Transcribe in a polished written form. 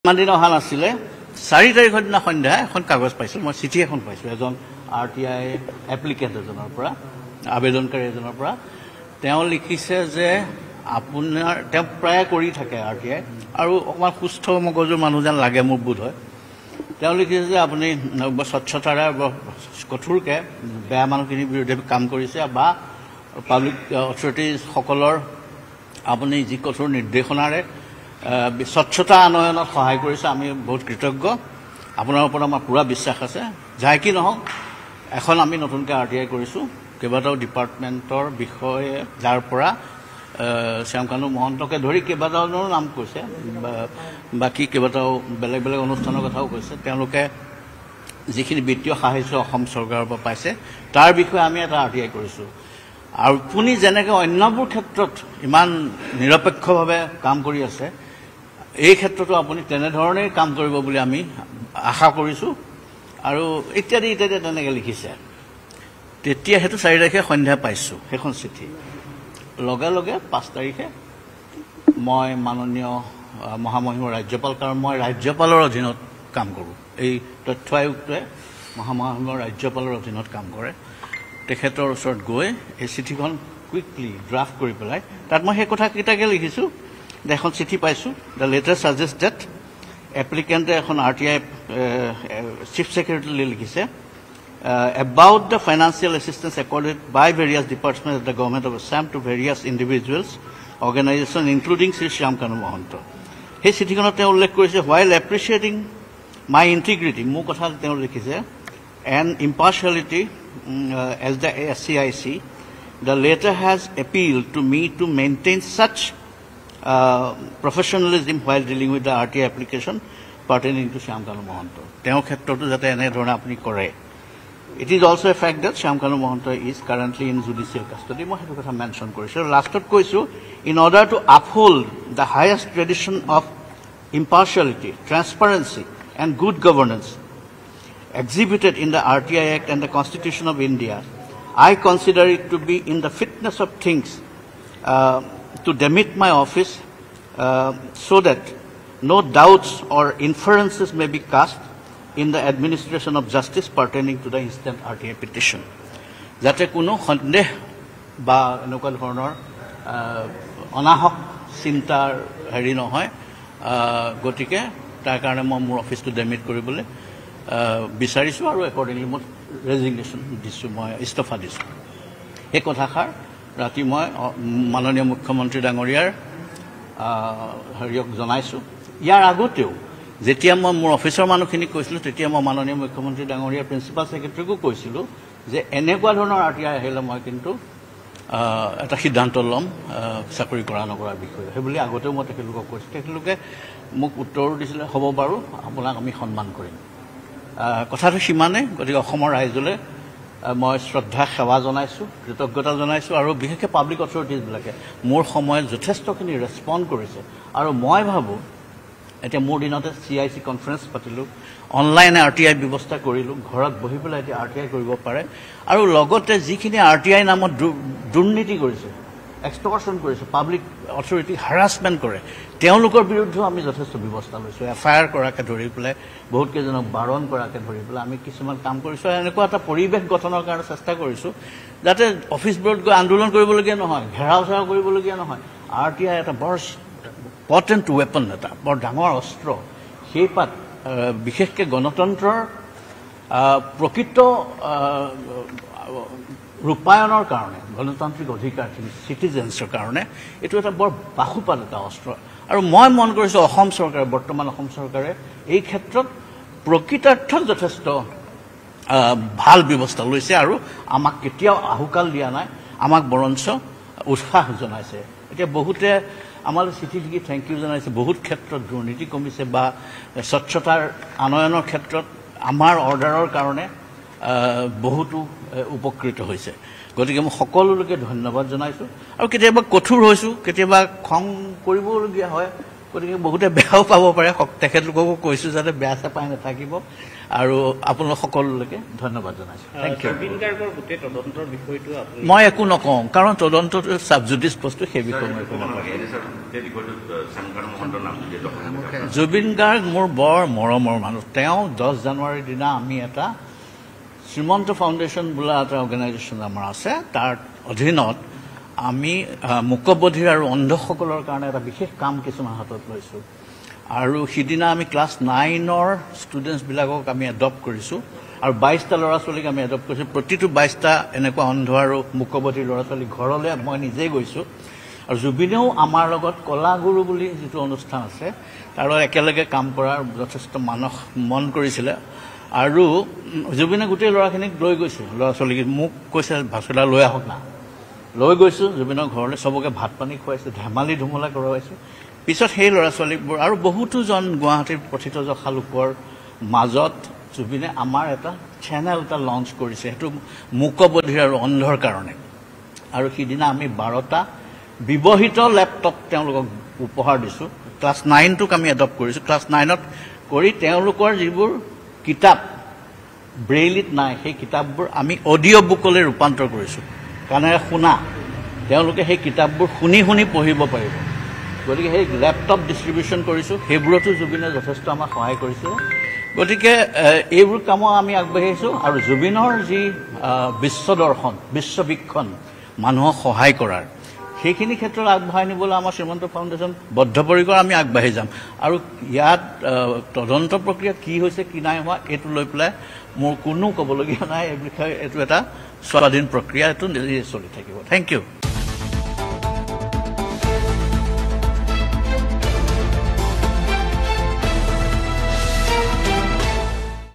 দিন অহা নাছিলে 4 তাৰিখৰ দিনা সন্ধ্যা এখন কাগজ পাইছিলোঁ মই চিঠি এখন পাইছোঁ এজন আৰটিআই এপ্লিকেণ্ট এজনৰ পৰা আবেদনকাৰী এজনৰ পৰা তেওঁ লিখিছে যে আপোনাৰ তেওঁ প্ৰায় কৰি থাকে আৰটিআই আৰু অকমান সুস্থ মগজুৰ মানুহ যেন লাগে মোৰ বোধ হয় তেওঁ লিখিছে যে আপুনি স্বচ্ছতাৰে কঠোৰকৈ বেয়া মানুহখিনিৰ বিৰুদ্ধে কাম কৰিছে বা পাব্লিক অথৰিটিজ সকলৰ আপুনি যি কঠোৰ নিৰ্দেশনাৰে স্বচ্ছতা আনয়নত সহায় কৰিছে আমি বহুত কৃতজ্ঞ আপোনাৰ ওপৰত আমাৰ পুৰা বিশ্বাস আছে যাই কি নহওক এখন আমি নতুনকৈ আৰটিআই কৰিছোঁ কেইবাটাও ডিপাৰ্টমেণ্টৰ বিষয়ে যাৰ পৰা শ্যামকানু মহন্তকে ধৰি কেইবাটাও নাম কৈছে বাকী কেইবাটাও বেলেগ বেলেগ অনুষ্ঠানৰ কথাও কৈছে তেওঁলোকে যিখিনি বিত্তীয় সাহায্য অসম চৰকাৰৰ পৰা পাইছে তাৰ বিষয়ে আমি এটা আৰটিআই কৰিছোঁ আৰু আপুনি যেনেকৈ অন্যবোৰ ক্ষেত্ৰত ইমান নিৰপেক্ষভাৱে কাম কৰি আছে এই ক্ষেত্ৰতো আপুনি তেনেধৰণেই কাম কৰিব বুলি আমি আশা কৰিছোঁ আৰু ইত্যাদি ইত্যাদি তেনেকৈ লিখিছে তেতিয়া সেইটো 4 তাৰিখে সন্ধ্যা পাইছোঁ সেইখন চিঠি লগে লগে 5 তাৰিখে মই মাননীয় মহামহিম ৰাজ্যপাল কাৰণ মই ৰাজ্যপালৰ অধীনত কাম কৰোঁ এই তথ্য আয়ুক্তই মহামহিম ৰাজ্যপালৰ অধীনত কাম কৰে তেখেতৰ ওচৰত গৈ এই চিঠিখন কুইকলি ড্ৰাফ্ট কৰি পেলাই তাত মই সেই কথাকেইটাকে লিখিছোঁ এখন চিঠি পাইছোঁ দ্য লেটাৰ ছাজেষ্ট ডেট এপ্লিকেণ্টে এখন আৰটিআই চিফ ছেক্ৰেটাৰীলৈ লিখিছে about the financial assistance accorded by various departments of the government of Assam to various individuals, organizations, including Sri Shyamkanu Mohanto. He চিঠিখনত তেওঁ উল্লেখ কৰিছে while appreciating my integrity, মোৰ কথা তেওঁ লিখিছে and impartiality as the SCIC, the letter has appealed to me to maintain such professionalism while dealing with the RTI application pertaining to Shyamkanu Mohanto. তেওঁৰ ক্ষেত্ৰতো যাতে এনেধৰণে আপুনি কৰে It is also a fact that Shyamkanu Mohanto is currently in judicial custody. মই সেইটো কথা mention কৰিছোঁ লাষ্টত কৈছোঁ in order to uphold the highest tradition of impartiality, transparency and good governance exhibited in the RTI Act and the Constitution of India, I consider it to be in the fitness of things to demit my office so that no doubts or inferences may be cast in the administration of justice pertaining to the instant RTI petition. যাতে কোনো সন্দেহ বা এনেকুৱা ধৰণৰ অনাহক চিন্তাৰ হেৰি নহয় গতিকে তাৰ কাৰণে মই মোৰ অফিচটো ডেমিট কৰিবলৈ বিচাৰিছোঁ আৰু একৰ্ডিংলি মই ৰেজিগনেশ্যন দিছোঁ মই ইস্তফা দিছোঁ সেই কথাষাৰ ৰাতি মই মাননীয় মুখ্যমন্ত্ৰী ডাঙৰীয়াৰ হেৰিয়ক জনাইছোঁ ইয়াৰ আগতেও যেতিয়া মই মোৰ অফিচৰ মানুহখিনিক কৈছিলোঁ তেতিয়া মই মাননীয় মুখ্যমন্ত্ৰী ডাঙৰীয়াৰ প্ৰিন্সিপাল ছেক্ৰেটাৰীকো কৈছিলোঁ যে এনেকুৱা ধৰণৰ আৰটিআই আহিলে মই কিন্তু এটা সিদ্ধান্ত ল'ম চাকৰি কৰা নকৰাৰ বিষয়ে সেইবুলি আগতেও মই তেখেতলোকক কৈছোঁ তেখেতলোকে মোক উত্তৰো দিছিলে হ'ব বাৰু আপোনাক আমি সন্মান কৰিম কথাটো সিমানে গতিকে অসমৰ ৰাইজলৈ মই শ্ৰদ্ধা সেৱা জনাইছোঁ কৃতজ্ঞতা জনাইছোঁ আৰু বিশেষকৈ পাব্লিক অথৰিটিজবিলাকে মোৰ সময়ত যথেষ্টখিনি ৰেছপণ্ড কৰিছে আৰু মই ভাবোঁ এতিয়া মোৰ দিনতে CIC কনফাৰেন্স পাতিলোঁ অনলাইন আৰটিআই ব্যৱস্থা কৰিলোঁ ঘৰত বহি পেলাই এতিয়া আৰটিআই কৰিব পাৰে আৰু লগতে যিখিনি আৰটিআই নামত দুৰ্নীতি কৰিছে এক্সটৰ্চন কৰিছে পাব্লিক অথৰিটি হাৰাছমেণ্ট কৰে তেওঁলোকৰ বিৰুদ্ধেও আমি যথেষ্ট ব্যৱস্থা লৈছোঁ FIR কৰাকৈ ধৰি পেলাই বহুত কেইজনক বাৰণ কৰাকৈ ধৰি পেলাই আমি কিছুমান কাম কৰিছোঁ এনেকুৱা এটা পৰিৱেশ গঠনৰ কাৰণে চেষ্টা কৰিছোঁ যাতে অফিচবোৰত গৈ আন্দোলন কৰিবলগীয়া নহয় ঘেৰাও চেৰাও কৰিবলগীয়া নহয় আৰটিআই এটা বৰ ইম্পৰ্টেণ্ট ৱেপন এটা বৰ ডাঙৰ অস্ত্ৰ সেই পাত বিশেষকৈ গণতন্ত্ৰৰ প্ৰকৃত ৰূপায়ণৰ কাৰণে গণতান্ত্ৰিক অধিকাৰখিনি চিটিজেন্সৰ কাৰণে এইটো এটা বৰ বাহুপাত এটা অস্ত্ৰ আৰু মই মন কৰিছোঁ অসম চৰকাৰে বৰ্তমান অসম চৰকাৰে এই ক্ষেত্ৰত প্ৰকৃতাৰ্থত যথেষ্ট ভাল ব্যৱস্থা লৈছে আৰু আমাক কেতিয়াও আহুকাল দিয়া নাই আমাক বৰঞ্চ উৎসাহ জনাইছে এতিয়া বহুতে আমালৈ চিঠি লিখি থেংক ইউ জনাইছে বহুত ক্ষেত্ৰত দুৰ্নীতি কমিছে বা স্বচ্ছতাৰ আনয়নৰ ক্ষেত্ৰত আমাৰ অৰ্ডাৰৰ কাৰণে বহুতো উপকৃত হৈছে গতিকে মই সকলোলৈকে ধন্যবাদ জনাইছোঁ আৰু কেতিয়াবা কঠোৰ হৈছোঁ কেতিয়াবা খং কৰিবলগীয়া হয় গতিকে বহুতে বেয়াও পাব পাৰে তেখেতলোককো কৈছোঁ যাতে বেয়া চেপাই নাথাকিব আৰু আপোনালোক সকলোলৈকে ধন্যবাদ জনাইছোঁ থেংক ইউ জুবিন গাৰ্গৰ গোটেই তদন্তৰ বিষয়টো মই একো নকওঁ কাৰণ তদন্তটো ছাবজুডিচ বস্তু সেই বিষয়ে মই একো নকওঁ জুবিন গাৰ্গ মোৰ বৰ মৰমৰ মানুহ তেওঁ 10 জানুৱাৰীৰ দিনা আমি এটা শ্ৰীমন্ত ফাউণ্ডেশ্যন বোলা এটা অৰ্গেনাইজেশ্যন আমাৰ আছে তাৰ অধীনত আমি মূকবধিৰ আৰু অন্ধসকলৰ কাৰণে এটা বিশেষ কাম কিছুমান হাতত লৈছোঁ আৰু সিদিনা আমি ক্লাছ 9ৰ ষ্টুডেণ্টছবিলাকক আমি এডপ্ট কৰিছোঁ আৰু 22টা ল'ৰা ছোৱালীক আমি এডপ্ট কৰিছোঁ প্ৰতিটো 22টা এনেকুৱা অন্ধ আৰু মূকবধিৰ ল'ৰা ছোৱালী ঘৰলৈ মই নিজেই গৈছোঁ আৰু জুবিনেও আমাৰ লগত কলাগুৰু বুলি যিটো অনুষ্ঠান আছে তাৰ লগত একেলগে কাম কৰাৰ যথেষ্ট মন কৰিছিলে আৰু জুবিনে গোটেই ল'ৰাখিনিক লৈ গৈছে ল'ৰা ছোৱালীক মোক কৈছে ভাস্কৰদা লৈ আহক না লৈ গৈছোঁ জুবিনৰ ঘৰলৈ চবকে ভাত পানী খুৱাইছোঁ ধেমালি ধুমলা কৰোৱাইছোঁ পিছত সেই ল'ৰা ছোৱালীবোৰ আৰু বহুতোজন গুৱাহাটীৰ প্ৰথিতযশা লোকৰ মাজত জুবিনে আমাৰ এটা চেনেল এটা লঞ্চ কৰিছে সেইটো মূকবধিৰ আৰু অন্ধৰ কাৰণে আৰু সিদিনা আমি 12টা ব্যৱহৃত লেপটপ তেওঁলোকক উপহাৰ দিছোঁ ক্লাছ 9টোক আমি এডপ্ট কৰিছোঁ ক্লাছ 9ত কৰি তেওঁলোকৰ যিবোৰ কিতাপ ব্ৰেইলিত নাই সেই কিতাপবোৰ আমি অডিঅ' বুকলৈ ৰূপান্তৰ কৰিছোঁ কাণেৰে শুনা তেওঁলোকে সেই কিতাপবোৰ শুনি শুনি পঢ়িব পাৰিব গতিকে সেই লেপটপ ডিষ্ট্ৰিবিউশ্যন কৰিছোঁ সেইবোৰতো জুবিনে যথেষ্ট আমাক সহায় কৰিছে গতিকে এইবোৰ কামত আমি আগবাঢ়িছোঁ আৰু জুবিনৰ যি বিশ্বদৰ্শন বিশ্ববীক্ষণ মানুহক সহায় কৰাৰ সেইখিনি ক্ষেত্ৰত আগবঢ়াই নিবলৈ আমাৰ শ্ৰীমন্ত ফাউণ্ডেশ্যন বদ্ধপৰিকৰ আমি আগবাঢ়ি যাম আৰু ইয়াত তদন্ত প্ৰক্ৰিয়া কি হৈছে কি নাই হোৱা এইটো লৈ পেলাই মোৰ কোনো ক'বলগীয়া নাই এই বিষয়ে এইটো এটা স্বাধীন প্ৰক্ৰিয়া এইটো নিজে চলি থাকিব থেংক ইউ